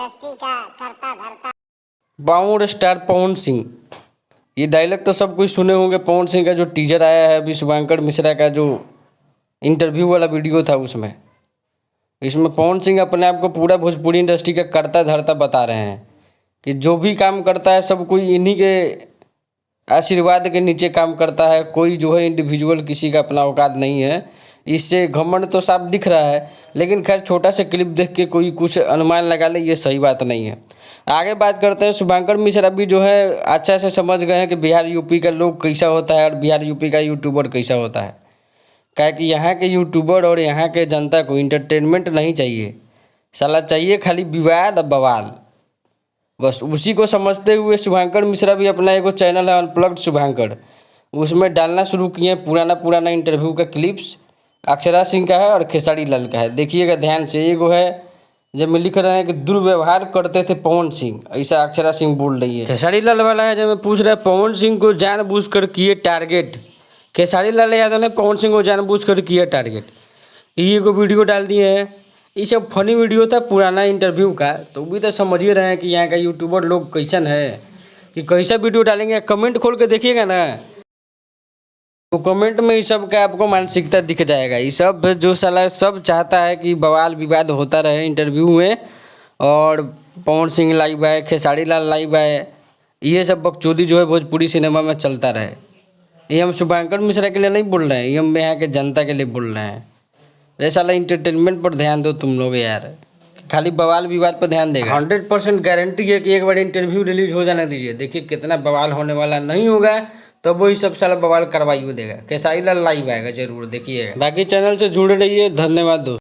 Industry का करता धरता। बाउंड स्टार पवन सिंह, ये डायलॉग तो सब कुछ सुने होंगे। पवन सिंह का जो टीजर आया है अभी, शुभंकर मिश्रा का जो इंटरव्यू वाला वीडियो था उसमें, इसमें पवन सिंह अपने आप को पूरा भोजपुरी इंडस्ट्री का करता धरता बता रहे हैं कि जो भी काम करता है सब कोई इन्हीं के आशीर्वाद के नीचे काम करता है। कोई जो है इंडिविजुअल किसी का अपना औकात नहीं है। इससे घमंड तो साफ दिख रहा है, लेकिन खैर छोटा सा क्लिप देख के कोई कुछ अनुमान लगा ले, ये सही बात नहीं है। आगे बात करते हैं। शुभंकर मिश्रा भी जो है अच्छा से समझ गए हैं कि बिहार यूपी का लोग कैसा होता है और बिहार यूपी का यूट्यूबर कैसा होता है। क्या कि यहाँ के यूट्यूबर और यहाँ के जनता को इंटरटेनमेंट नहीं चाहिए, साला चाहिए खाली विवाद और बवाल। बस उसी को समझते हुए शुभंकर मिश्रा भी अपना एक चैनल है अनप्लग्ड शुभंकर, उसमें डालना शुरू किए पुराना इंटरव्यू का क्लिप्स। अक्षरा सिंह का है और खेसारी लाल का है, देखिएगा ध्यान से। एगो है जब में लिख रहे हैं कि दुर्व्यवहार करते थे पवन सिंह, ऐसा अक्षरा सिंह बोल रही है। खेसारी लाल वाला है जब मैं पूछ रहा है पवन सिंह को जानबूझकर किए टारगेट। खेसारी लाल यादव ने पवन सिंह को जानबूझकर किया टारगेट, ये को वीडियो डाल दिए हैं। ये सब फनी वीडियो था पुराना इंटरव्यू का, तो भी तो समझ ही रहे हैं कि यहाँ का यूट्यूबर लोग कैसन है कि कैसा वीडियो डालेंगे। कमेंट खोल के देखिएगा ना, तो कमेंट में ये सब का आपको मानसिकता दिख जाएगा। ये सब जो साला सब चाहता है कि बवाल विवाद होता रहे इंटरव्यू में, और पवन सिंह लाइव आए, खेसारी लाल लाइव आए, ये सब बकचोदी जो है भोजपुरी सिनेमा में चलता रहे। ये हम शुभंकर मिश्रा के लिए नहीं बोल रहे हैं, ये हम यहाँ के जनता के लिए बोल रहे हैं। ये साला इंटरटेनमेंट पर ध्यान दो तुम लोग यार, खाली बवाल विवाद पर ध्यान देगा। 100% गारंटी है कि एक बार इंटरव्यू रिलीज हो जाने दीजिए, देखिए कितना बवाल होने वाला नहीं होगा। तब वही सब साला बवाल करवाइए देगा। खेसारी लाल लाइव आएगा जरूर देखिएगा। बाकी चैनल से जुड़े रहिए। धन्यवाद दोस्तों।